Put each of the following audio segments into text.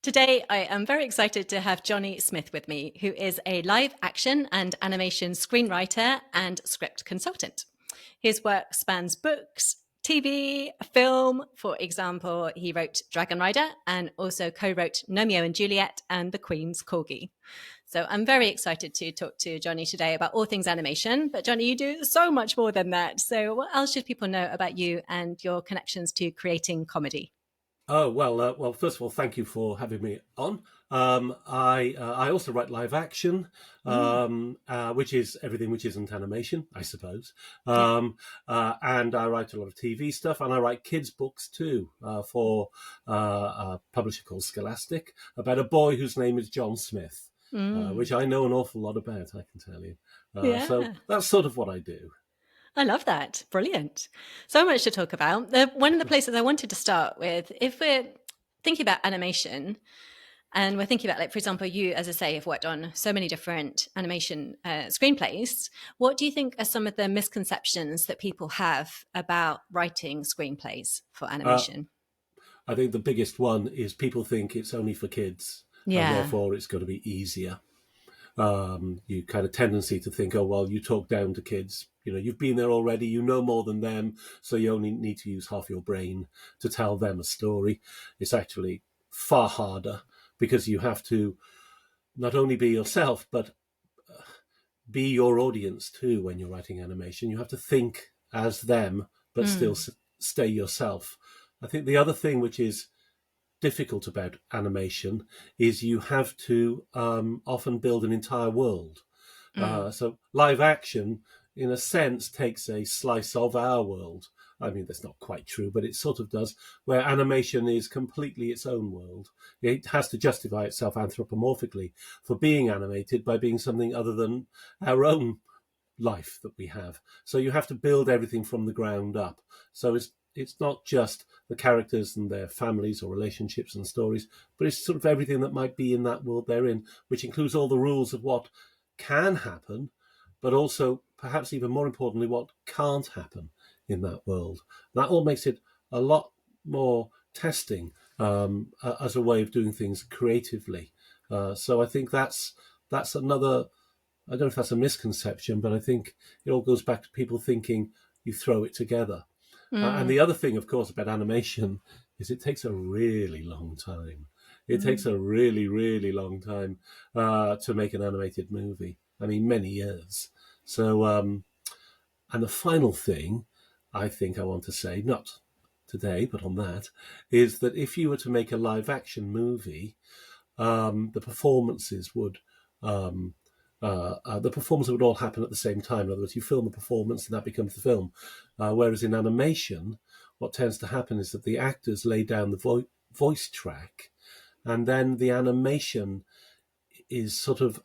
Today, I am very excited to have Johnny Smith with me, who is a live action and animation screenwriter and script consultant. His work spans books, TV, film. For example, he wrote Dragon Rider and also co-wrote Gnomeo and Juliet and The Queen's Corgi. So I'm very excited to talk to Johnny today about all things animation. But Johnny, you do so much more than that. So what else should people know about you and your connections to creating comedy? Oh well. First of all, thank you for having me on. I also write live action, Mm, which is everything which isn't animation, I suppose. yeah. And I write a lot of TV stuff, and I write kids' books too for a publisher called Scholastic about a boy whose name is John Smith, Mm, which I know an awful lot about, I can tell you. So yeah. that's sort of what I do. I love that. Brilliant. So much to talk about. One of the places I wanted to start with, if we're thinking about animation and we're thinking about, like, for example, you, as I say, have worked on so many different animation screenplays. What do you think are some of the misconceptions that people have about writing screenplays for Uh, animation? I think the biggest one is people think it's only for kids, and Yeah. therefore it's going to be easier. You kind of tendency to think, oh, well, you talk down to kids. You know, you've been there already. You know more than them, so you only need to use half your brain to tell them a story. It's actually far harder because you have to not only be yourself, but be your audience too. When you're writing animation, you have to think as them, but still Mm, stay yourself. I think the other thing which is difficult about animation is you have to often build an entire world. mm, So live action, in a sense, takes a slice of our world. I mean, that's not quite true, but it sort of does, where animation is completely its own world. It has to justify itself anthropomorphically for being animated by being something other than our own life that we have. So you have to build everything from the ground up. So it's not just the characters and their families or relationships and stories, but it's sort of everything that might be in that world they're in, which includes all the rules of what can happen, but also perhaps even more importantly, what can't happen in that world. That all makes it a lot more testing as a way of doing things creatively. So I think that's another. I don't know if that's a misconception, but I think it all goes back to people thinking you throw it together. And mm, the other thing, of course, about animation is it takes a really long time. It takes mm. a really, really long time to make an animated movie. I mean, many years. So, and the final thing I think I want to say, not today, but on that, is that if you were to make a live action movie, the performances would um, the performance would all happen at the same time. In other words, you film the performance and that becomes the film. Whereas in animation, what tends to happen is that the actors lay down the voice track, and then the animation is sort of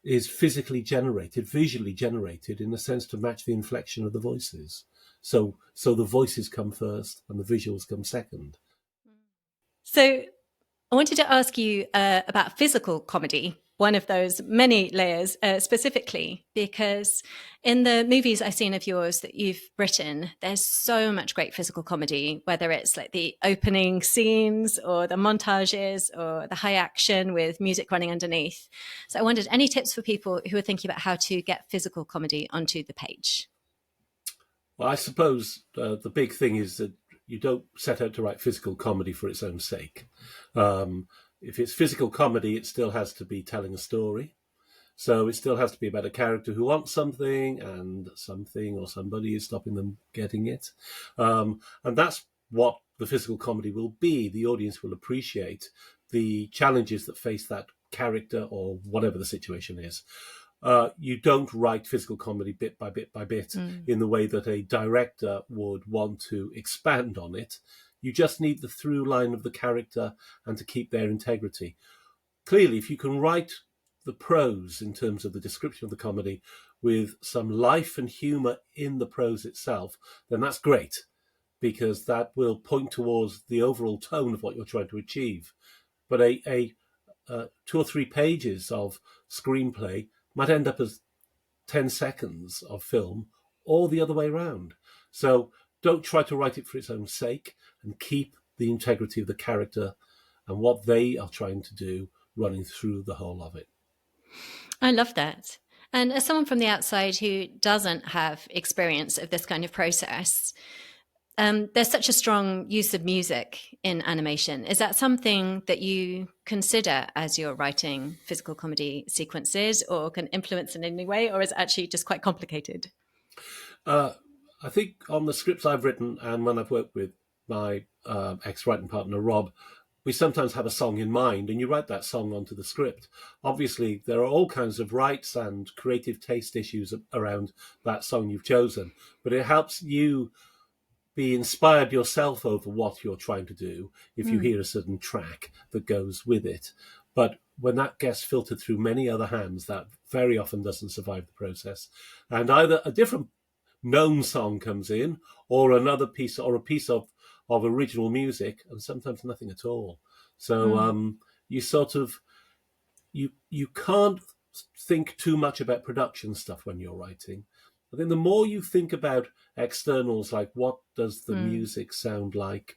is physically generated, visually generated, in a sense to match the inflection of the voices. So the voices come first and the visuals come second. So I wanted to ask you about physical comedy, one of those many layers specifically, because in the movies I've seen of yours that you've written, there's so much great physical comedy, whether it's like the opening scenes or the montages or the high action with music running underneath. So I wondered, any tips for people who are thinking about how to get physical comedy onto the page? Well, I suppose the big thing is that you don't set out to write physical comedy for its own sake. Um, if it's physical comedy, it still has to be telling a story. So it still has to be about a character who wants something and something or somebody is stopping them getting it. And that's what the physical comedy will be. The audience will appreciate the challenges that face that character or whatever the situation is. You don't write physical comedy bit by bit by bit Mm, in the way that a director would want to expand on it. You just need the through line of the character and to keep their integrity. Clearly, if you can write the prose in terms of the description of the comedy with some life and humor in the prose itself, then that's great because that will point towards the overall tone of what you're trying to achieve. But a 2 or 3 pages of screenplay might end up as 10 seconds of film or the other way around. So don't try to write it for its own sake and keep the integrity of the character and what they are trying to do running through the whole of it. I love that. And as someone from the outside who doesn't have experience of this kind of process, there's such a strong use of music in animation. Is that something that you consider as you're writing physical comedy sequences, or can influence in any way, or is it actually just quite complicated? I think on the scripts I've written and when I've worked with my ex-writing partner, Rob, we sometimes have a song in mind and you write that song onto the script. Obviously, there are all kinds of rights and creative taste issues around that song you've chosen, but it helps you be inspired yourself over what you're trying to do if you hear a certain track that goes with it. But when that gets filtered through many other hands, that very often doesn't survive the process. And either a different known song comes in, or another piece, or a piece of original music, and sometimes nothing at all. So you sort of you can't think too much about production stuff when you're writing. I think the more you think about externals, like what does the music sound like,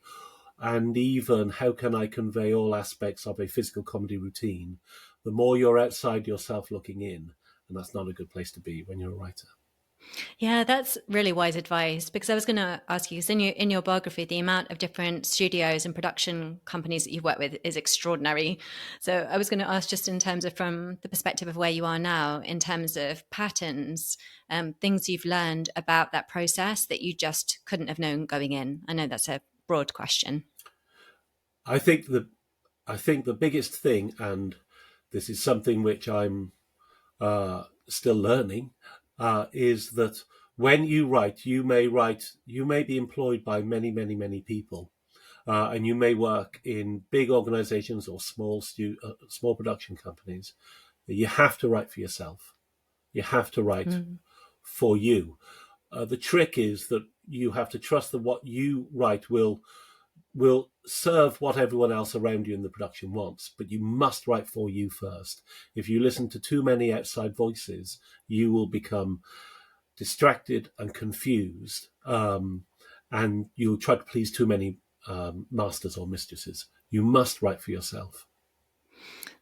and even how can I convey all aspects of a physical comedy routine, the more you're outside yourself looking in, and that's not a good place to be when you're a writer. Yeah, that's really wise advice, because I was going to ask you, because in your biography, the amount of different studios and production companies that you've worked with is extraordinary. So I was going to ask, just in terms of from the perspective of where you are now, in terms of patterns, things you've learned about that process that you just couldn't have known going in. I know that's a broad question. I think the biggest thing, and this is something which I'm still learning, is that when you write, you may be employed by many, many, many people, and you may work in big organizations or small production companies. You have to write for yourself. You have to write for you. The trick is that you have to trust that what you write will serve what everyone else around you in the production wants, but you must write for you first. If you listen to too many outside voices, you will become distracted and confused, and you'll try to please too many masters or mistresses. You must write for yourself.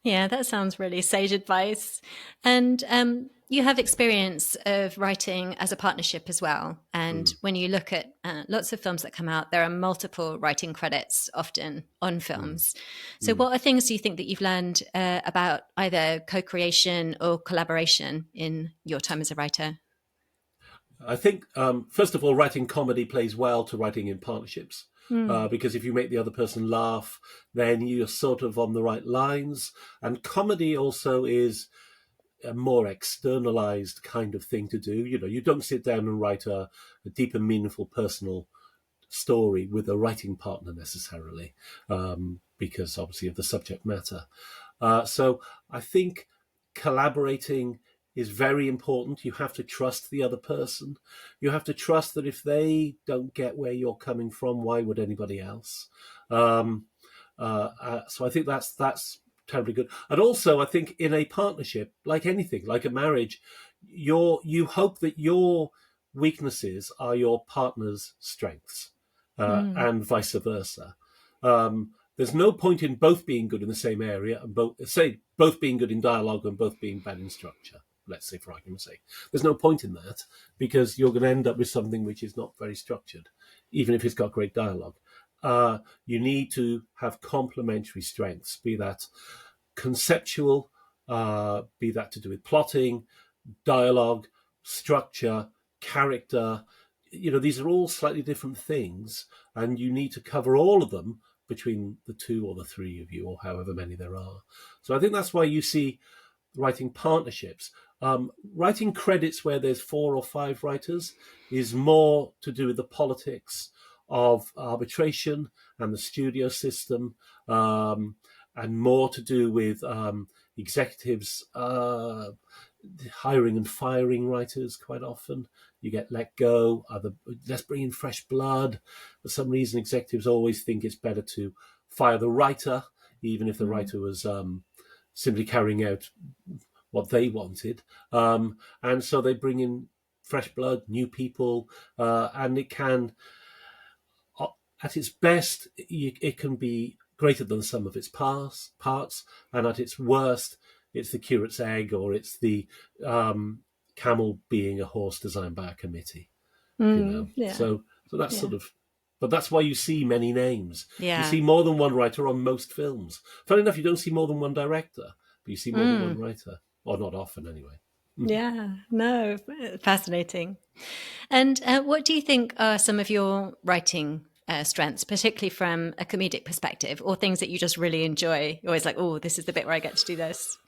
Yeah, that sounds really sage advice. And you have experience of writing as a partnership as well. And when you look at lots of films that come out, there are multiple writing credits often on films. So what are things do you think that you've learned about either co-creation or collaboration in your time as a writer? I think, first of all, writing comedy plays well to writing in partnerships. Because if you make the other person laugh, then you're sort of on the right lines. And comedy also is a more externalized kind of thing to do. You know, you don't sit down and write a deep and meaningful personal story with a writing partner necessarily, because obviously of the subject matter. So I think collaborating is very important. You have to trust the other person. You have to trust that if they don't get where you're coming from, why would anybody else? So I think that's terribly good. And also, I think in a partnership, like anything, like a marriage, you hope that your weaknesses are your partner's strengths, and vice versa. There's no point in both being good in the same area and both being good in dialogue and both being bad in structure. Let's say, for argument's sake, there's no point in that, because you're going to end up with something which is not very structured, even if it's got great dialogue. You need to have complementary strengths, be that conceptual, be that to do with plotting, dialogue, structure, character. You know, these are all slightly different things, and you need to cover all of them between the two or the three of you, or however many there are. So I think that's why you see writing partnerships. Writing credits where there's 4 or 5 writers is more to do with the politics of arbitration and the studio system, and more to do with executives hiring and firing writers. Quite often you get let go, let's bring in fresh blood. For some reason, executives always think it's better to fire the writer, even if the writer was simply carrying out what they wanted. And so they bring in fresh blood, new people, and it can, at its best, it can be greater than the sum of its parts, and at its worst, it's the curate's egg, or it's the camel being a horse designed by a committee. Yeah. So that's sort of, but that's why you see many names. Yeah. You see more than one writer on most films. Funny enough, you don't see more than one director, but you see more than one writer, or not often anyway. Yeah, no, fascinating. And what do you think are some of your writing strengths, particularly from a comedic perspective, or things that you just really enjoy? You're always like, oh, this is the bit where I get to do this.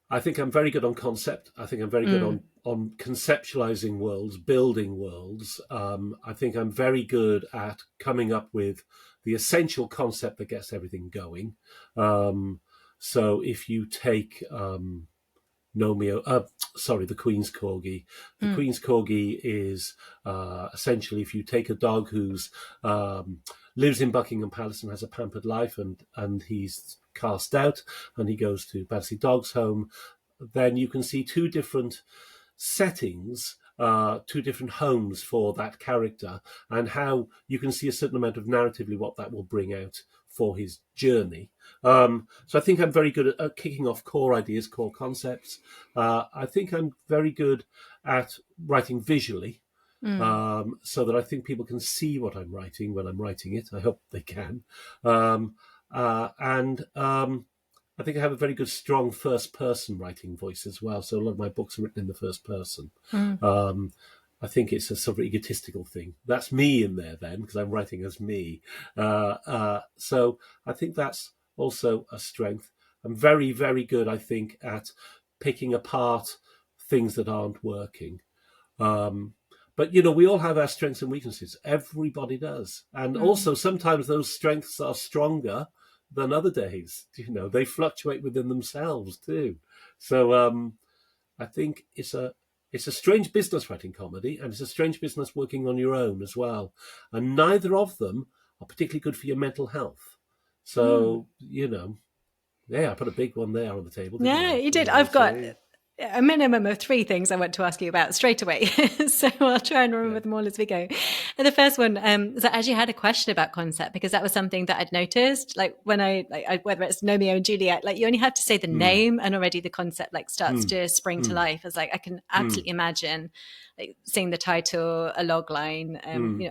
I think I'm very good on concept. I think I'm very good on conceptualizing worlds, building worlds. I think I'm very good at coming up with the essential concept that gets everything going. So if you take the Queen's Corgi. The Queen's Corgi is essentially, if you take a dog who's lives in Buckingham Palace and has a pampered life, and he's cast out and he goes to Battersea Dogs Home, then you can see two different settings, two different homes for that character, and how you can see a certain amount of narratively what that will bring out for his journey. So I think I'm very good at kicking off core ideas, core concepts. I think I'm very good at writing visually, so that I think people can see what I'm writing when I'm writing it. I hope they can. I think I have a very good, strong first-person writing voice as well. So a lot of my books are written in the first person. I think it's a sort of egotistical thing. That's me in there then, because I'm writing as me. So I think that's also a strength. I'm very, very good, I think, at picking apart things that aren't working. But, we all have our strengths and weaknesses. Everybody does. And also sometimes those strengths are stronger than other days. They fluctuate within themselves too. So I think it's a strange business writing comedy, and it's a strange business working on your own as well. And neither of them are particularly good for your mental health. So, I put a big one there on the table. Yeah, you did. I've got a minimum of 3 things I want to ask you about straight away. So I'll try and remember them all as we go. And the first one is I actually had a question about concept, because that was something that I'd noticed, like when whether it's Gnomeo and Juliet, like you only have to say the name and already the concept like starts to spring to life. It's like I can absolutely imagine like seeing the title, a log line,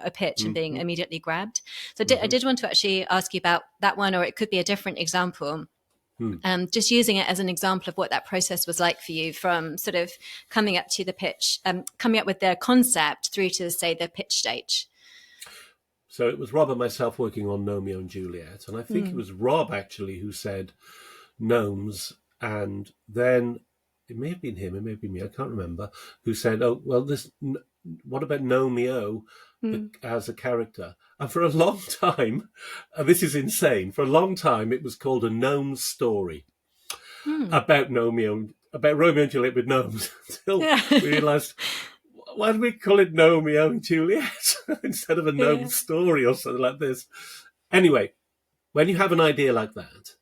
a pitch, and being immediately grabbed. So I did want to actually ask you about that one, or it could be a different example. Just using it as an example of what that process was like for you, from sort of coming up to the pitch, coming up with the concept through to, say, the pitch stage. So it was Rob and myself working on Gnomeo and Juliet, and I think it was Rob actually who said gnomes, and then it may have been him, it may have been me, I can't remember, who said, oh, well, what about Gnomeo as a character? And for a long time, this is insane, for a long time it was called a gnome story about Romeo and Juliet with gnomes, until we realised, why do we call it Gnomeo and Juliet instead of a gnome story or something like this? Anyway, when you have an idea like that,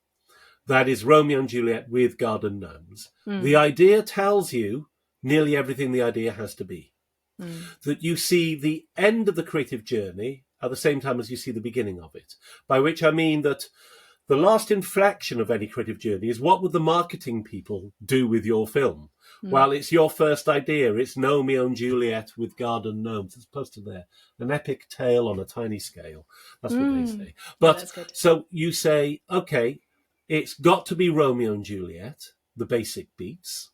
that is Romeo and Juliet with garden gnomes, the idea tells you nearly everything the idea has to be. That you see the end of the creative journey at the same time as you see the beginning of it. By which I mean that the last inflection of any creative journey is, what would the marketing people do with your film? Well, it's your first idea. It's Gnomeo and Juliet with garden gnomes. It's posted there. An epic tale on a tiny scale. That's what they say. But so you say, okay, it's got to be Romeo and Juliet, the basic beats.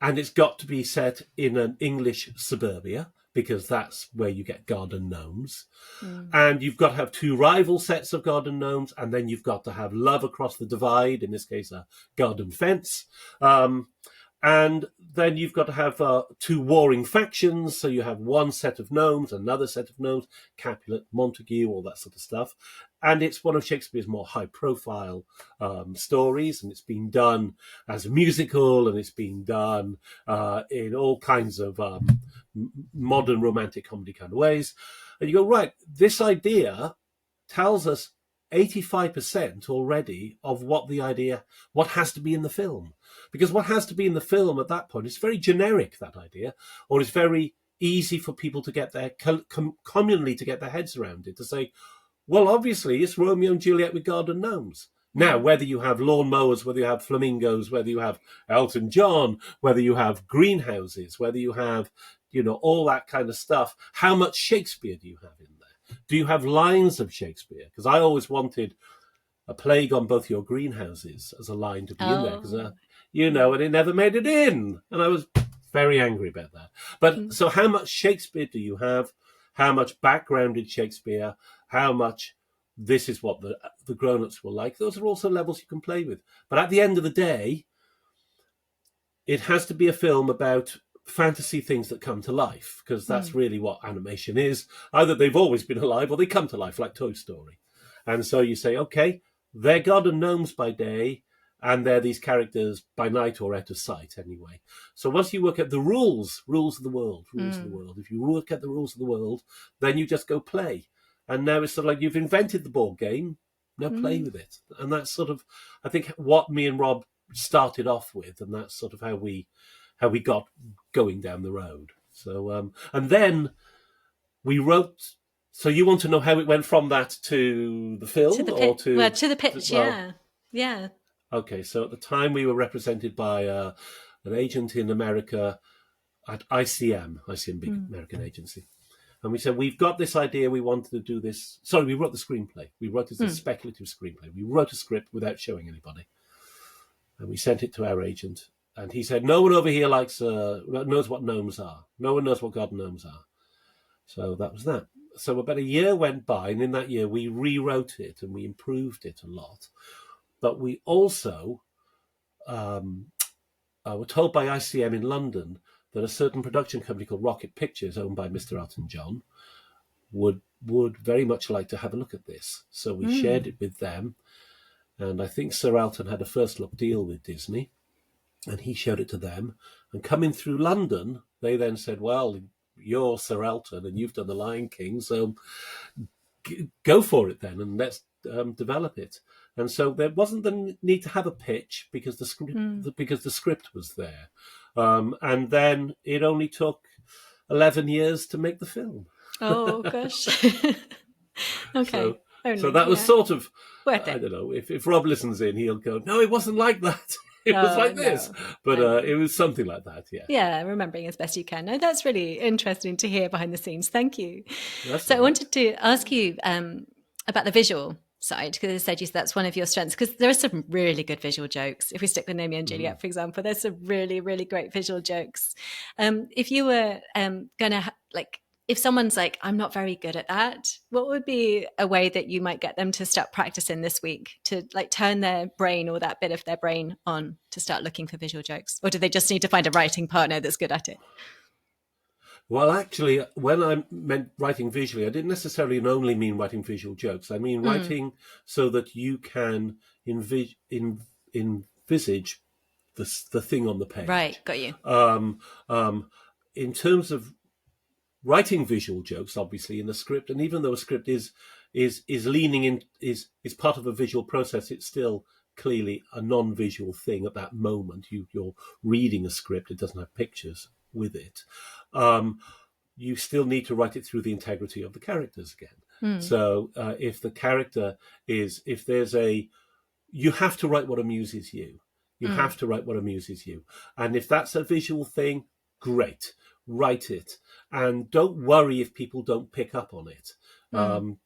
And it's got to be set in an English suburbia, because that's where you get garden gnomes. And you've got to have 2 rival sets of garden gnomes, and then you've got to have love across the divide, in this case a garden fence. And then you've got to have 2 warring factions, so you have one set of gnomes, another set of gnomes, Capulet, Montague, all that sort of stuff. And it's one of Shakespeare's more high-profile stories, and it's been done as a musical, and it's been done in all kinds of modern romantic comedy kind of ways. And you go, right, this idea tells us 85% already of what has to be in the film. Because what has to be in the film at that point is very generic, that idea, or it's very easy for people to get communally to get their heads around it, to say, Well, obviously, it's Romeo and Juliet with garden gnomes. Now, whether you have lawnmowers, whether you have flamingos, whether you have Elton John, whether you have greenhouses, whether you have, all that kind of stuff, how much Shakespeare do you have in there? Do you have lines of Shakespeare? Because I always wanted a plague on both your greenhouses as a line to be in there, because, and it never made it in. And I was very angry about that. But so how much Shakespeare do you have? How much background did Shakespeare? How much this is what the grown-ups will like? Those are also levels you can play with. But at the end of the day, it has to be a film about fantasy things that come to life, because that's really what animation is. Either they've always been alive or they come to life, like Toy Story. And so you say, okay, they're garden gnomes by day, and they're these characters by night or out of sight anyway. So once you work out the rules of the world, if you work out the rules of the world, then you just go play. And now it's sort of like you've invented the board game, now play with it. And that's sort of, I think, what me and Rob started off with, and that's sort of how we got going down the road. So, and then we wrote. So you want to know how it went from that to the film, to the pitch? Yeah. Okay, so at the time we were represented by an agent in America at ICM, big American agency. And we said, we've got this idea, we wanted to do this. Sorry, we wrote the screenplay. We wrote it as a speculative screenplay. We wrote a script without showing anybody. And we sent it to our agent. And he said, no one over here knows what gnomes are. No one knows what garden gnomes are. So that was that. So about a year went by, and in that year we rewrote it and we improved it a lot. But we also were told by ICM in London that a certain production company called Rocket Pictures, owned by Mr. Elton John, would very much like to have a look at this. So we shared it with them. And I think Sir Elton had a first look deal with Disney, and he showed it to them. And coming through London, they then said, well, you're Sir Elton and you've done The Lion King, so go for it then, and let's develop it. And so there wasn't the need to have a pitch because the script was there. And then it only took 11 years to make the film. Oh, gosh. Okay. So that was sort of, worth it. I don't know, if Rob listens in, he'll go, no, it wasn't like that. It was like this. But it was something like that, yeah. Yeah, remembering as best you can. No, that's really interesting to hear behind the scenes. Thank you. So I wanted to ask you about the visual side, because I said that's one of your strengths, because there are some really good visual jokes. If we stick with Gnomeo and Juliet, for example, there's some really, really great visual jokes. If you were going to, if someone's like, I'm not very good at that, what would be a way that you might get them to start practicing this week to turn their brain, or that bit of their brain, on to start looking for visual jokes? Or do they just need to find a writing partner that's good at it? Well, actually, when I meant writing visually, I didn't necessarily only mean writing visual jokes. I mean writing so that you can envisage the thing on the page. Right, got you. In terms of writing visual jokes, obviously, in the script, and even though a script is leaning in, is part of a visual process, it's still clearly a non-visual thing at that moment. You're reading a script; it doesn't have pictures with it. You still need to write it through the integrity of the characters again. So if the character is, you have to write what amuses you. You have to write what amuses you. And if that's a visual thing, great, write it. And don't worry if people don't pick up on it.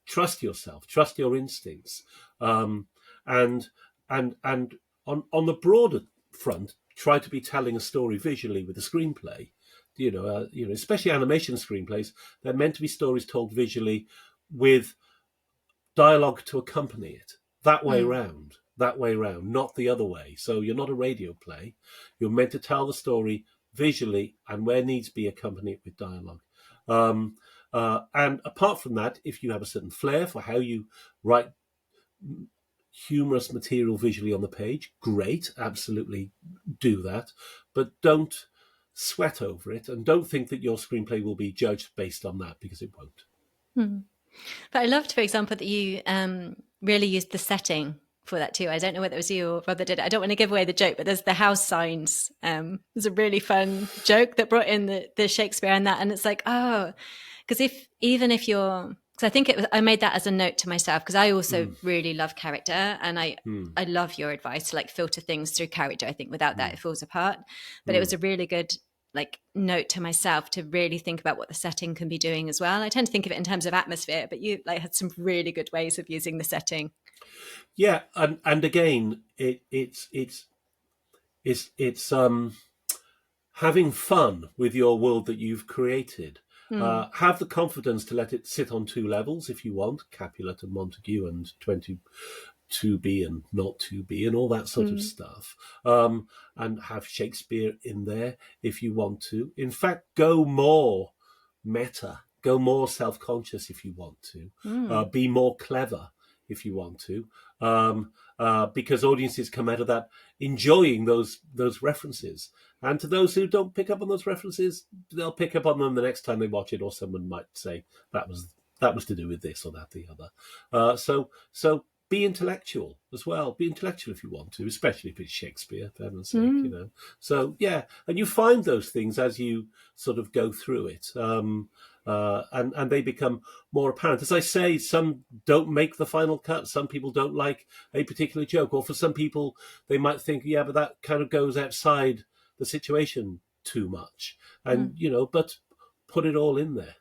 Trust yourself, trust your instincts. And on the broader front, try to be telling a story visually with a screenplay. Especially animation screenplays, they're meant to be stories told visually with dialogue to accompany it. That way round, not the other way. So you're not a radio play. You're meant to tell the story visually and where needs be accompanied with dialogue. And apart from that, if you have a certain flair for how you write humorous material visually on the page, great, absolutely do that. But don't sweat over it, and don't think that your screenplay will be judged based on that, because it won't. But I loved, for example, that you really used the setting for that too. I don't know whether it was you or Rob that did it. I don't want to give away the joke, but there's the house signs. There's a really fun joke that brought in the Shakespeare and that, and it's like, because even if you're because I think I made that as a note to myself, because I also really love character, and I love your advice to like filter things through character. I think without that it falls apart. But it was a really good like note to myself to really think about what the setting can be doing as well. I tend to think of it in terms of atmosphere, but you like had some really good ways of using the setting. Yeah, and again, it's having fun with your world that you've created. Have the confidence to let it sit on two levels if you want, Capulet and Montague and 22B and not 2B and all that sort of stuff. And have Shakespeare in there if you want to. In fact, go more meta, go more self-conscious if you want to. Be more clever if you want to. Because audiences come out of that enjoying those references. And to those who don't pick up on those references, they'll pick up on them the next time they watch it, or someone might say that was to do with this or that, the other. So be intellectual as well. Be intellectual if you want to, especially if it's Shakespeare, for heaven's sake, you know. So yeah, and you find those things as you sort of go through it. And they become more apparent. As I say, some don't make the final cut. Some people don't like a particular joke, or for some people, they might think, yeah, but that kind of goes outside the situation too much. And, you know, but put it all in there.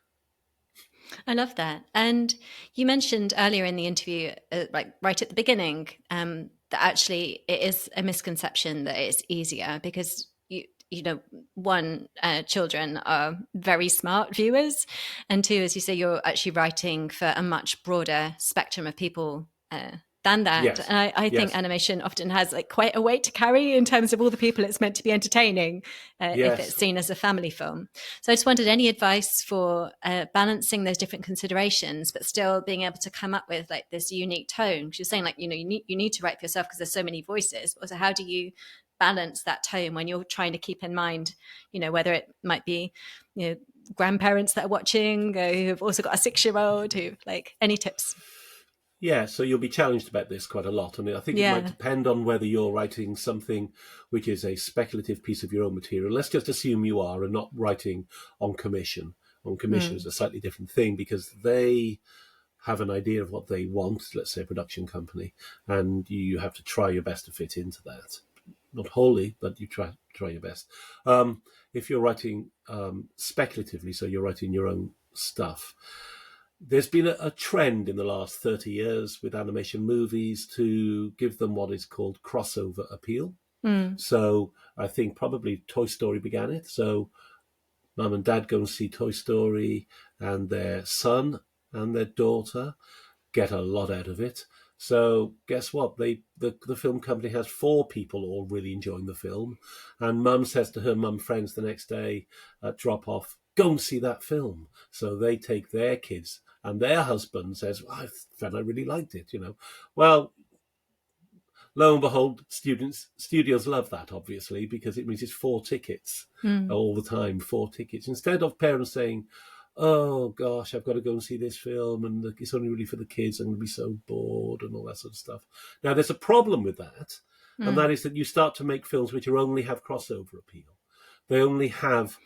I love that. And you mentioned earlier in the interview, like right at the beginning, that actually it is a misconception that it's easier because you know, one, children are very smart viewers, and two, as you say, you're actually writing for a much broader spectrum of people than that. Yes. And I think animation often has like quite a weight to carry in terms of all the people it's meant to be entertaining if it's seen as a family film. So I just wondered, any advice for balancing those different considerations, but still being able to come up with like this unique tone? Because you're saying like, you know, you need to write for yourself because there's so many voices. Also, how do you balance that tone when you're trying to keep in mind, you know, whether it might be, you know, grandparents that are watching who have also got a 6-year-old, who like, any tips? Yeah, so you'll be challenged about this quite a lot. I mean, I think it might depend on whether you're writing something which is a speculative piece of your own material. Let's just assume you are, and not writing on commission. On commission is a slightly different thing because they have an idea of what they want, let's say a production company, and you have to try your best to fit into that. Not wholly, but you try your best. If you're writing speculatively, so you're writing your own stuff, there's been a trend in the last 30 years with animation movies to give them what is called crossover appeal. So I think probably Toy Story began it. So mum and dad go and see Toy Story, and their son and their daughter get a lot out of it. So guess what? The film company has 4 people all really enjoying the film, and mum says to her mum friends the next day at drop off, go and see that film. So they take their kids, and their husband says, well, I really liked it, you know. Well, lo and behold, studios love that, obviously, because it means it's 4 tickets all the time, 4 tickets. Instead of parents saying, oh gosh, I've got to go and see this film, and it's only really for the kids, I'm going to be so bored, and all that sort of stuff. Now, there's a problem with that, and that is that you start to make films which only have crossover appeal. They only have,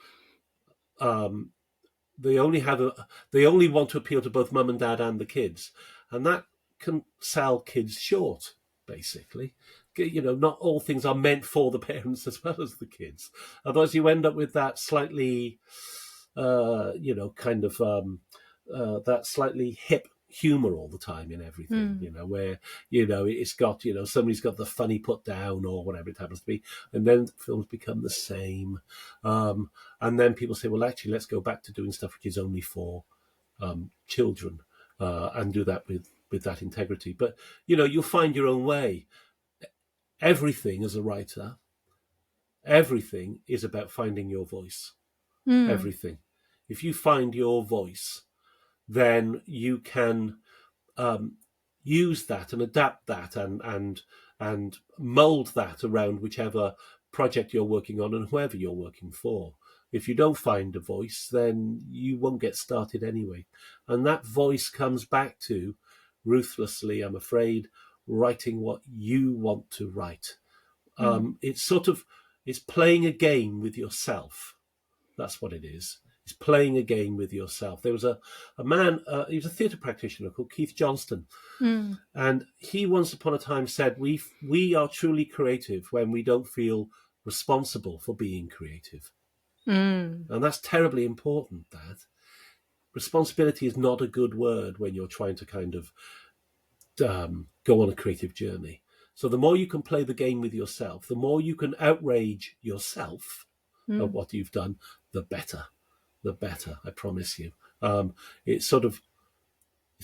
they only want to appeal to both mum and dad and the kids, and that can sell kids short, basically. You know, not all things are meant for the parents as well as the kids. Otherwise, you end up with that slightly you know, kind of that slightly hip humor all the time in everything, you know, where, you know, it's got, you know, somebody's got the funny put down or whatever it happens to be, and then films become the same. And then people say, well, actually, let's go back to doing stuff which is only for children and do that with that integrity. But, you know, you'll find your own way. Everything as a writer, everything is about finding your voice. Everything. If you find your voice, then you can use that and adapt that and mold that around whichever project you're working on and whoever you're working for. If you don't find a voice, then you won't get started anyway. And that voice comes back to, ruthlessly, I'm afraid, writing what you want to write. It's playing a game with yourself. That's what it is. It's playing a game with yourself. There was a man, he was a theatre practitioner called Keith Johnston. And he once upon a time said, we are truly creative when we don't feel responsible for being creative. And that's terribly important, that. Responsibility is not a good word when you're trying to kind of go on a creative journey. So the more you can play the game with yourself, the more you can outrage yourself of what you've done, the better. The better, I promise you. It's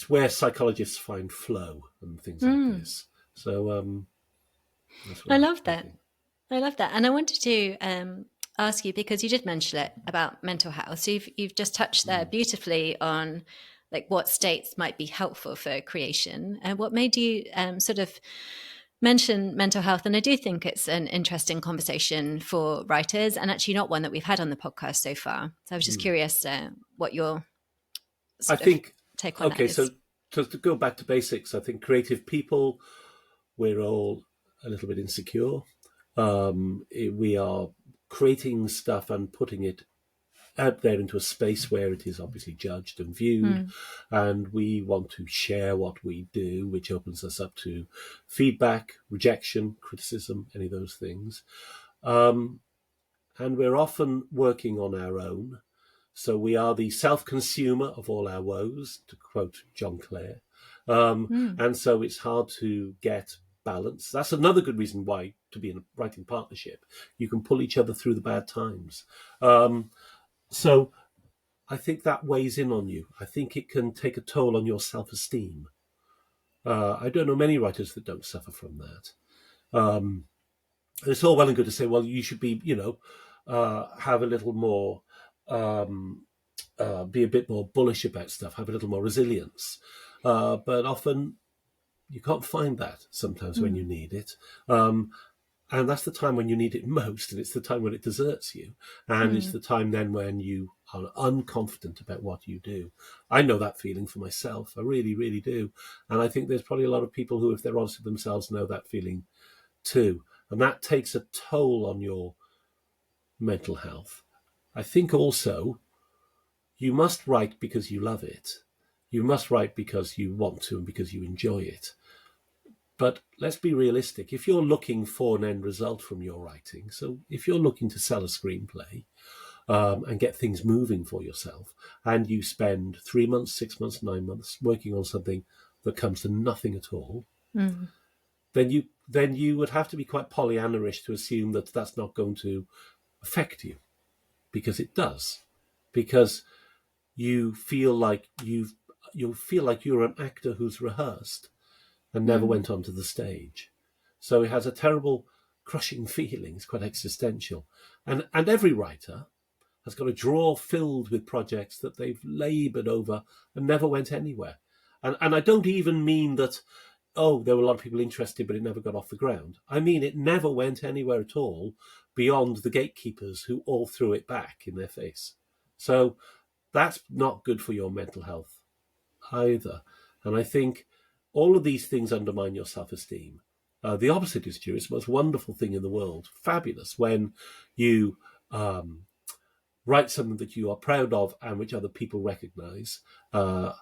where psychologists find flow and things like this. So that's what I love that. I love that. And I wanted to ask you, because you did mention it about mental health. So you've just touched there beautifully on like what states might be helpful for creation. And what made you sort of mention mental health? And I do think it's an interesting conversation for writers, and actually not one that we've had on the podcast so far. So I was just curious what your take on that is. So to go back to basics, I think creative people, we're all a little bit insecure. We are creating stuff and putting it out there into a space where it is obviously judged and viewed, and we want to share what we do, which opens us up to feedback, rejection, criticism, any of those things. And we're often working on our own. So we are the self-consumer of all our woes, to quote John Clare. And so it's hard to get balance. That's another good reason why to be in a writing partnership. You can pull each other through the bad times. So I think that weighs in on you. I think it can take a toll on your self-esteem. I don't know many writers that don't suffer from that. It's all well and good to say, well, you should be, have a little more, be a bit more bullish about stuff, have a little more resilience. But often you can't find that sometimes when you need it. And that's the time when you need it most, and it's the time when it deserts you. And it's the time then when you are unconfident about what you do. I know that feeling for myself. I really, really do. And I think there's probably a lot of people who, if they're honest with themselves, know that feeling too. And that takes a toll on your mental health. I think also you must write because you love it. You must write because you want to and because you enjoy it. But let's be realistic. If you're looking for an end result from your writing, so if you're looking to sell a screenplay and get things moving for yourself, and you spend 3 months, 6 months, 9 months working on something that comes to nothing at all, then you would have to be quite Pollyanna-ish to assume that that's not going to affect you, because it does. Because you feel like you're an actor who's rehearsed and never went onto the stage. So it has a terrible crushing feeling. It's quite existential. And every writer has got a drawer filled with projects that they've laboured over and never went anywhere. And I don't even mean that, there were a lot of people interested, but it never got off the ground. I mean, it never went anywhere at all beyond the gatekeepers who all threw it back in their face. So that's not good for your mental health either. And I think all of these things undermine your self-esteem. The opposite is true. It's the most wonderful thing in the world. Fabulous when you write something that you are proud of and which other people recognise. Or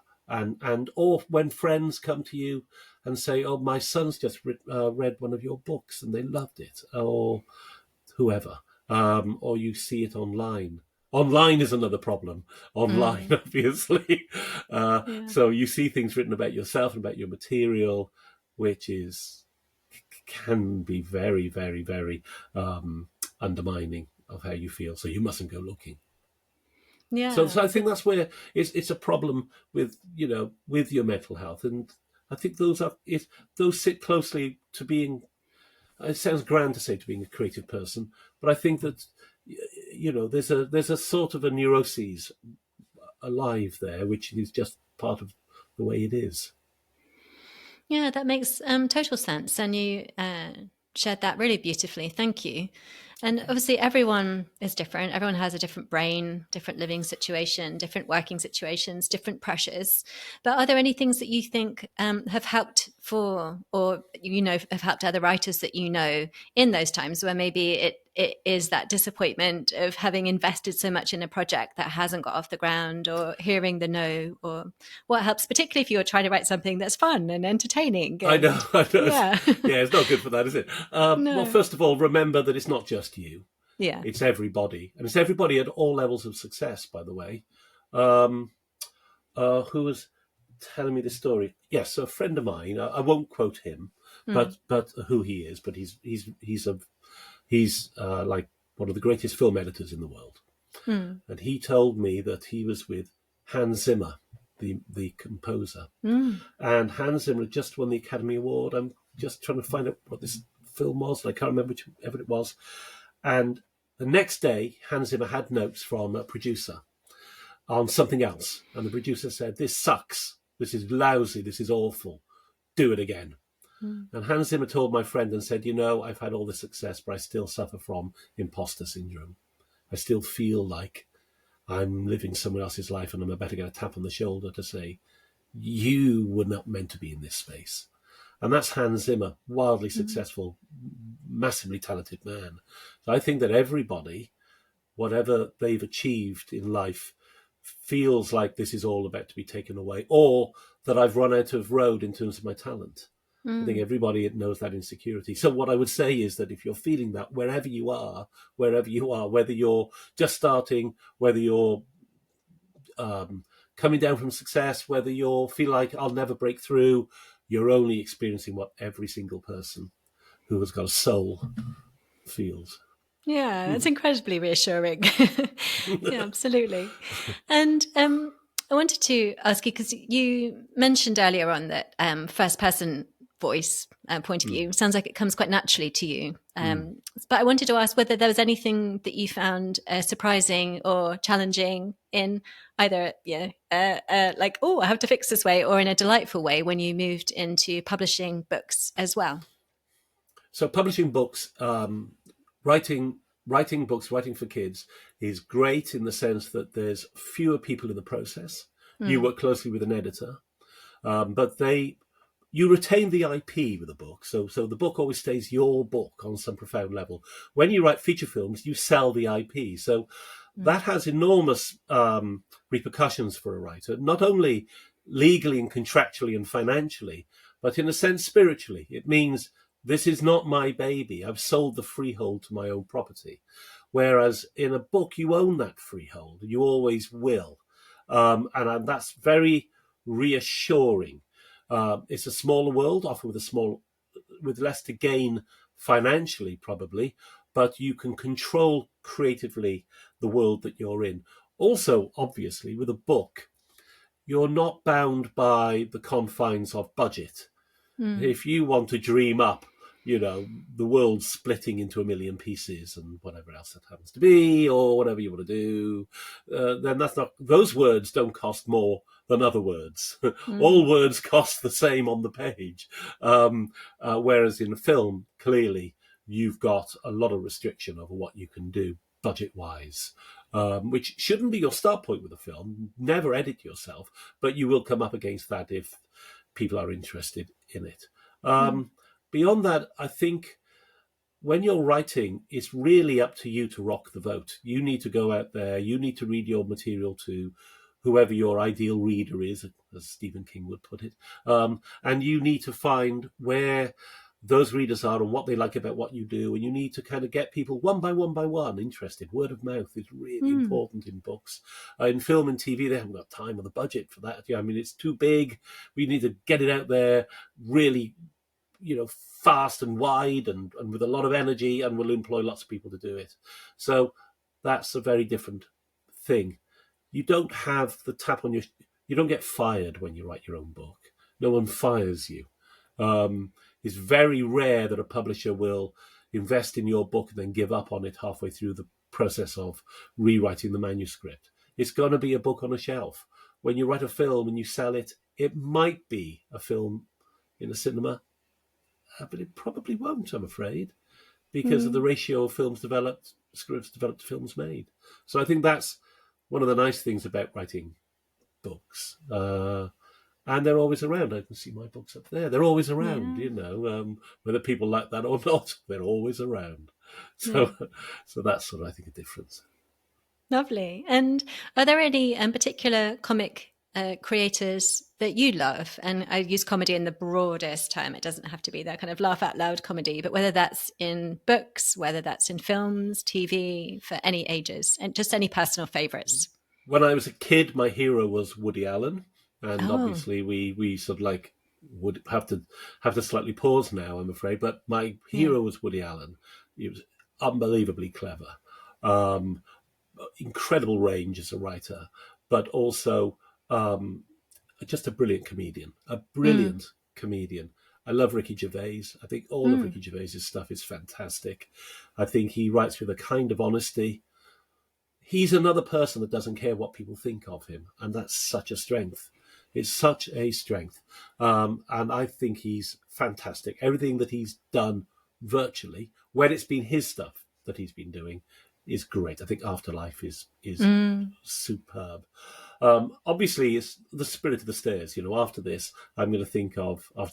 when friends come to you and say, "Oh, my son's just read one of your books and they loved it," or whoever. Or you see it online. Online is another problem. Online, obviously. So you see things written about yourself and about your material, which can be very, very, very undermining of how you feel. So you mustn't go looking. Yeah. So I think that's where it's a problem with your mental health, and I think those sit closely to being. It sounds grand to say to being a creative person, but I think that there's a sort of a neuroses alive there, which is just part of the way it is. Yeah, that makes total sense. And you shared that really beautifully. Thank you. And obviously everyone is different. Everyone has a different brain, different living situation, different working situations, different pressures. But are there any things that you think have helped have helped other writers that in those times where maybe it is that disappointment of having invested so much in a project that hasn't got off the ground, or hearing the no, or what helps, particularly if you're trying to write something that's fun and entertaining. I know. And I know. yeah. Yeah, it's not good for that, is it? Well, No. first of all, remember that it's not just you. Yeah. It's everybody. And it's everybody at all levels of success, by the way. Um, who was telling me this story? Yes, a friend of mine. I won't quote him, but who he is. But he's like one of the greatest film editors in the world. And he told me that he was with Hans Zimmer, the composer. And Hans Zimmer had just won the Academy Award. I'm just trying to find out what this film was, and I can't remember whichever it was. And the next day, Hans Zimmer had notes from a producer on something else. And the producer said, "This sucks. This is lousy. This is awful. Do it again." And Hans Zimmer told my friend and said, "I've had all this success, but I still suffer from imposter syndrome. I still feel like I'm living someone else's life, and I'm about to get a tap on the shoulder to say, you were not meant to be in this space." And that's Hans Zimmer, wildly successful, massively talented man. So I think that everybody, whatever they've achieved in life, feels like this is all about to be taken away, or that I've run out of road in terms of my talent. I think everybody knows that insecurity. So what I would say is that if you're feeling that, wherever you are, whether you're just starting, whether you're coming down from success, whether you feel like I'll never break through, you're only experiencing what every single person who has got a soul feels. Yeah, that's incredibly reassuring. Yeah, absolutely. And I wanted to ask you, because you mentioned earlier on that first person voice point of view sounds like it comes quite naturally to you. But I wanted to ask whether there was anything that you found surprising or challenging in either, like, oh, I have to fix this way, or in a delightful way when you moved into publishing books as well. So publishing books, writing books, writing for kids is great in the sense that there's fewer people in the process. You work closely with an editor, but you retain the IP with a book. So the book always stays your book on some profound level. When you write feature films, you sell the IP. So that has enormous repercussions for a writer, not only legally and contractually and financially, but in a sense spiritually. It means this is not my baby. I've sold the freehold to my own property. Whereas in a book, you own that freehold. You always will. And that's very reassuring. It's a smaller world, often with less to gain financially, probably, but you can control creatively the world that you're in. Also, obviously, with a book, you're not bound by the confines of budget. If you want to dream up, the world splitting into a million pieces and whatever else that happens to be, or whatever you want to do, then those words don't cost more than other words. All words cost the same on the page. Whereas in a film, clearly, you've got a lot of restriction over what you can do budget-wise, which shouldn't be your start point with a film. Never edit yourself, but you will come up against that if people are interested in it. Beyond that, I think when you're writing, it's really up to you to rock the vote. You need to go out there. You need to read your material to whoever your ideal reader is, as Stephen King would put it. And you need to find where those readers are and what they like about what you do. And you need to kind of get people one by one interested. Word of mouth is really important in books. In film and TV, they haven't got time or the budget for that. I mean, it's too big. We need to get it out there really, fast and wide and with a lot of energy, and we'll employ lots of people to do it. So that's a very different thing. You don't have the tap on you don't get fired when you write your own book. No one fires you. It's very rare that a publisher will invest in your book and then give up on it halfway through the process of rewriting the manuscript. It's going to be a book on a shelf. When you write a film and you sell it, it might be a film in a cinema, but it probably won't, I'm afraid, because of the ratio of films developed, scripts developed to films made. So I think that's one of the nice things about writing books. And they're always around. I can see my books up there. They're always around, whether people like that or not, they're always around. So, so that's sort of, I think, a difference. Lovely. And are there any particular comic creators that you love? And I use comedy in the broadest term. It doesn't have to be that kind of laugh out loud comedy, but whether that's in books, whether that's in films, TV, for any ages, and just any personal favorites. When I was a kid, my hero was Woody Allen, and Oh, obviously we sort of like would have to slightly pause now, I'm afraid. But my yeah. hero was Woody Allen. He was unbelievably clever, um, incredible range as a writer, but also um, just a brilliant comedian. A Mm, brilliant comedian. I love Ricky Gervais. I think all of mm, Ricky Gervais's stuff is fantastic. I think he writes with a kind of honesty. He's another person that doesn't care what people think of him, and that's such a strength. It's such a strength, and I think he's fantastic. Everything that he's done, virtually, when it's been his stuff that he's been doing, is great. I think Afterlife is mm. superb. Obviously, it's the spirit of the stairs. You know, after this, after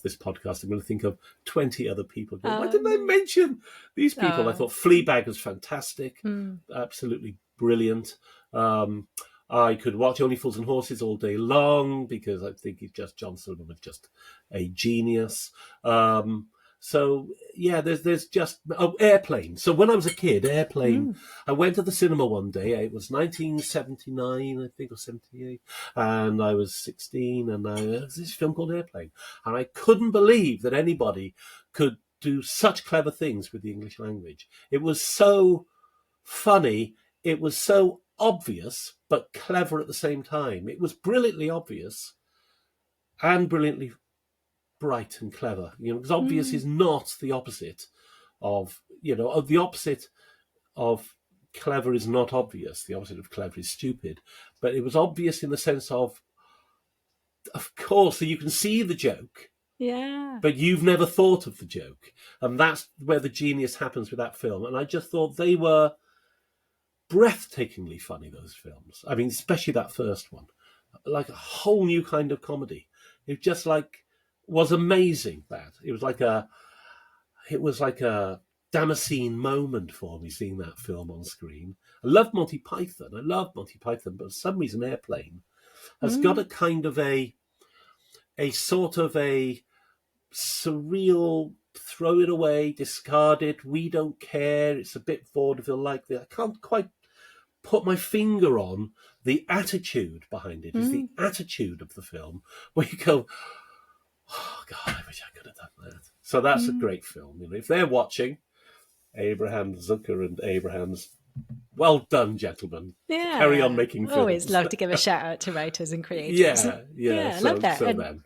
this podcast, I'm going to think of 20 other people. Why Oh, didn't I no. mention these people? I Oh, thought Fleabag was fantastic, mm. absolutely brilliant. Um, I could watch Only Fools and Horses all day long because I think John Silverman was just a genius. Um, so yeah, there's just Airplane. So when I was a kid, Airplane. Mm. I went to the cinema one day. It was 1979, I think, or 78, and I was 16. And there was this film called Airplane, and I couldn't believe that anybody could do such clever things with the English language. It was so funny. It was so obvious, but clever at the same time. It was brilliantly obvious and brilliantly bright and clever. You know, because obvious Mm. is not the opposite of, the opposite of clever is not obvious. The opposite of clever is stupid. But it was obvious in the sense of course, that you can see the joke, Yeah. but you've never thought of the joke. And that's where the genius happens with that film. And I just thought they were breathtakingly funny, those films. I mean, especially that first one. Like a whole new kind of comedy. It just was amazing, that. It was like a Damascene moment for me seeing that film on screen. I love Monty Python. But for some reason Airplane has got Mm. a kind of a sort of a surreal, throw it away, discard it, we don't care, it's a bit vaudeville like that. I can't quite put my finger on the attitude behind it. Is the Mm. attitude of the film where you go, oh God, I wish I could have done that. So that's a Mm. great film. You know, if they're watching, Abraham Zucker and Abraham's, well done, gentlemen. Carry on Yeah. making Always films. love to give a shout out to writers and creators. Yeah. Yeah, I love So that. so And then,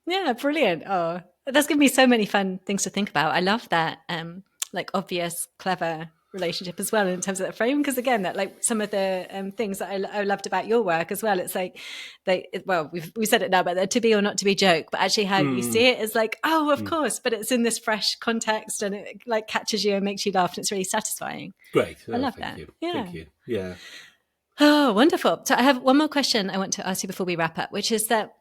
yeah, brilliant. Oh, that's given me so many fun things to think about. I love that, like obvious, clever relationship as well in terms of that frame. Because again, that like some of the things that I loved about your work as well. It's like we said it now, but the to be or not to be joke, but actually how you see mm, it is like, oh, of mm. course, but it's in this fresh context and it like catches you and makes you laugh and it's really satisfying. Great. I Oh, love thank that. you. Yeah. Thank you. Yeah. Oh, wonderful. So I have one more question I want to ask you before we wrap up, which is that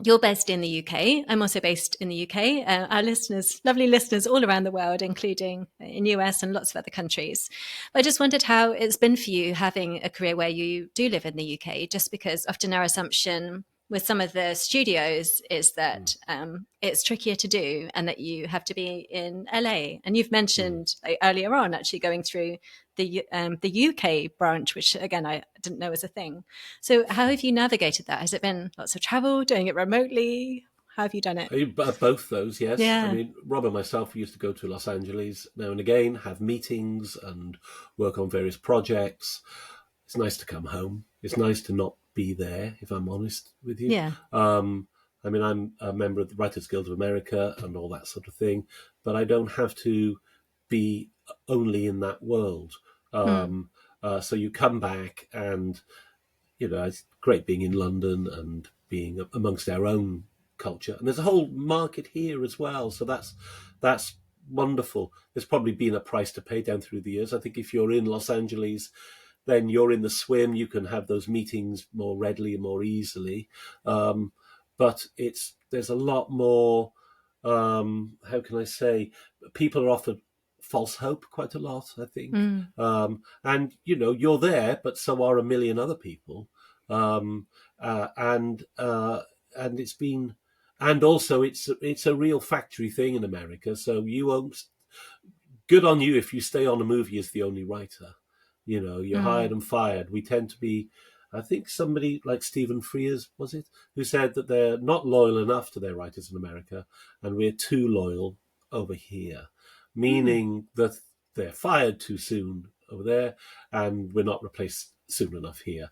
you're based in the UK. I'm also based in the UK. Our listeners, lovely listeners all around the world, including in US and lots of other countries. I just wondered how it's been for you having a career where you do live in the UK, just because often our assumption with some of the studios is Mm, that it's trickier to do and that you have to be in LA. And you've mm. mentioned like, earlier on actually going through the UK branch, which again I didn't know was a thing. So how have you navigated that? Has it been lots of travel, doing it remotely? How have you done it? Both those, yes. I Yeah. mean, Rob and myself, we used to go to Los Angeles now and again, have meetings and work on various projects. It's nice to come home. It's nice to not be there, if I'm honest with you. Yeah. I mean, I'm a member of the Writers Guild of America and all that sort of thing, but I don't have to be only in that world. Mm. So you come back and, it's great being in London and being amongst our own culture. And there's a whole market here as well. So that's wonderful. There's probably been a price to pay down through the years. I think if you're in Los Angeles, then you're in the swim. You can have those meetings more readily and more easily. But there's a lot more. How can I say? People are offered false hope quite a lot, I think. Mm. And, you're there, but so are a million other people. And it's been, and also it's a real factory thing in America. So you won't, good on you if you stay on a movie as the only writer. You're hired and fired. We tend to be, I think somebody like Stephen Frears, was it, who said that they're not loyal enough to their writers in America, and we're too loyal over here, meaning that they're fired too soon over there, and we're not replaced soon enough here.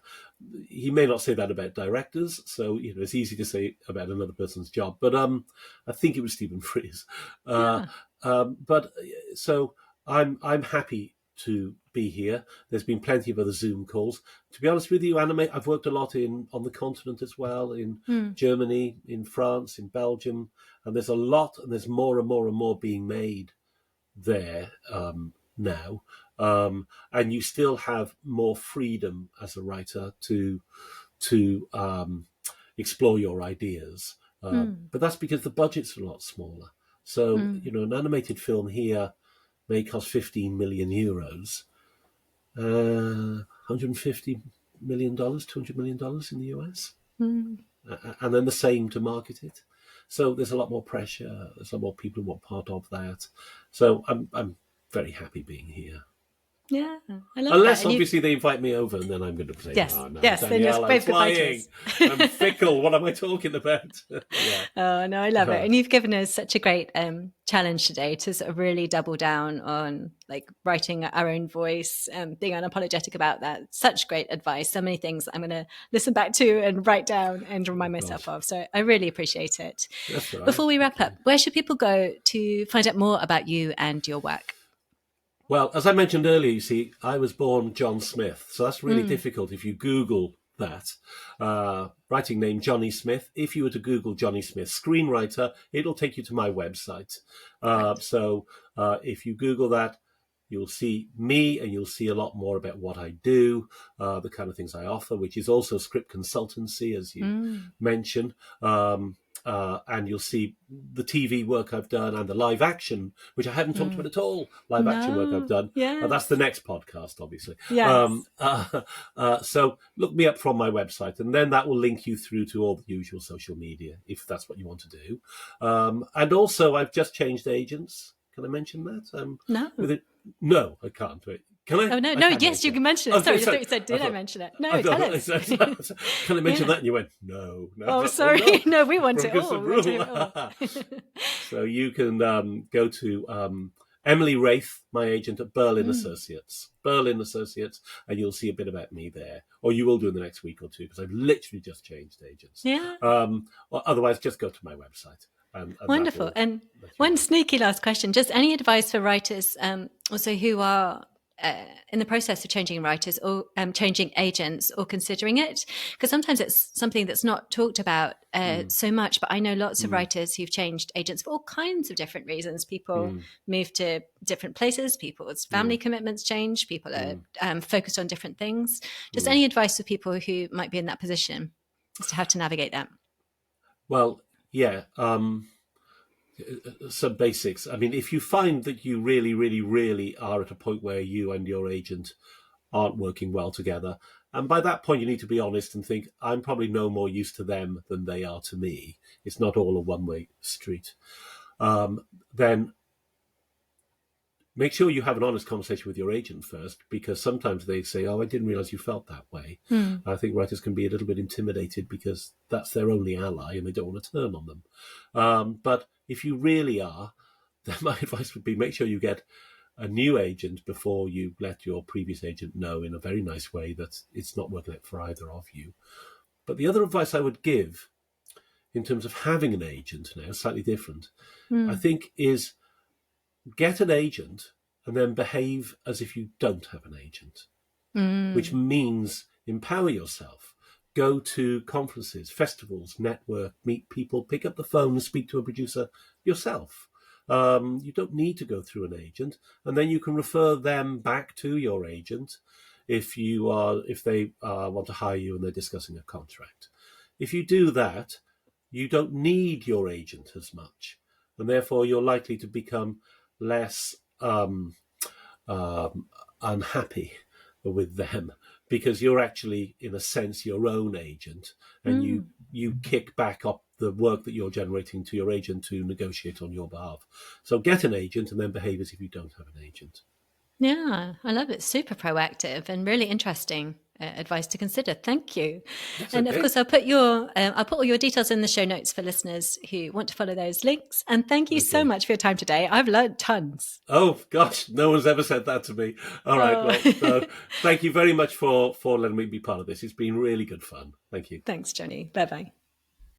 He may not say that about directors, so it's easy to say about another person's job. But I think it was Stephen Frears. But so I'm happy to be here. There's been plenty of other Zoom calls. To be honest with you, I've worked a lot on the continent as well, in Germany, in France, in Belgium, and there's a lot, and there's more and more and more being made there now. And you still have more freedom as a writer to explore your ideas. But that's because the budgets are a lot smaller. So, an animated film here may cost 15 million euros, $150 million, $200 million in the US, and then the same to market it. So there's a lot more pressure. There's a lot more people who want part of that. So I'm very happy being here. Yeah, I love Unless that. obviously they invite me over, and then I'm going to say, yes, "Oh no, yes, Danielle, I'm flying. I'm fickle. What am I talking about?" Yeah. Oh no, I love it. And you've given us such a great challenge today to sort of really double down on like writing our own voice and being unapologetic about that. Such great advice. So many things I'm going to listen back to and write down and remind myself of. So I really appreciate it. That's right. Before we wrap up, where should people go to find out more about you and your work? Well, as I mentioned earlier, you see, I was born John Smith, so that's really difficult if you Google that. Writing name Johnny Smith. If you were to Google Johnny Smith screenwriter, it'll take you to my website. So if you Google that, you'll see me, and you'll see a lot more about what I do, the kind of things I offer, which is also script consultancy, as you mentioned. And you'll see the TV work I've done and the live action, which I haven't talked about at all. Action work I've done. Yes. That's the next podcast, obviously. Yes. So look me up from my website, and then that will link you through to all the usual social media, if that's what you want to do. And also, I've just changed agents. Can I mention that? No. No, I can't. Wait. Can I? Oh, no. Yes, you can mention it. Okay, sorry, I thought you said, did I mention it? No, tell us. Can I mention that? And you went, no. Oh, sorry. Oh, no, we want it all. So you can go to Emily Wraith, my agent at Berlin Associates, and you'll see a bit about me there. Or you will do in the next week or two, because I've literally just changed agents. Yeah. Otherwise, just go to my website. And wonderful. And one sneaky last question, just any advice for writers also who are in the process of changing writers or changing agents or considering it? Because sometimes it's something that's not talked about so much, but I know lots of writers who've changed agents for all kinds of different reasons. People move to different places, people's family commitments change, people are focused on different things. Just any advice for people who might be in that position as to how to navigate that? Well, yeah. Some basics. I mean, if you find that you really, really, really are at a point where you and your agent aren't working well together, and by that point you need to be honest and think, I'm probably no more use to them than they are to me. It's not all a one-way street. Then make sure you have an honest conversation with your agent first, because sometimes they say, oh, I didn't realize you felt that way. I think writers can be a little bit intimidated because that's their only ally and they don't want to turn on them. But if you really are, then my advice would be make sure you get a new agent before you let your previous agent know in a very nice way that it's not working out for either of you. But the other advice I would give in terms of having an agent now, slightly different, I think is get an agent and then behave as if you don't have an agent, which means empower yourself. Go to conferences, festivals, network, meet people, pick up the phone and speak to a producer yourself. You don't need to go through an agent, and then you can refer them back to your agent if they want to hire you and they're discussing a contract. If you do that, you don't need your agent as much, and therefore you're likely to become less unhappy with them, because you're actually, in a sense, your own agent, and you kick back up the work that you're generating to your agent to negotiate on your behalf. So get an agent and then behave as if you don't have an agent. Yeah, I love it. Super proactive and really interesting advice to consider. Thank you. That's And okay. of course, I'll put all your details in the show notes for listeners who want to follow those links. And thank you so much for your time today. I've learned tons. Oh gosh, no one's ever said that to me. All right, well, thank you very much for letting me be part of this. It's been really good fun. Thank you. Thanks, Johnny. Bye bye.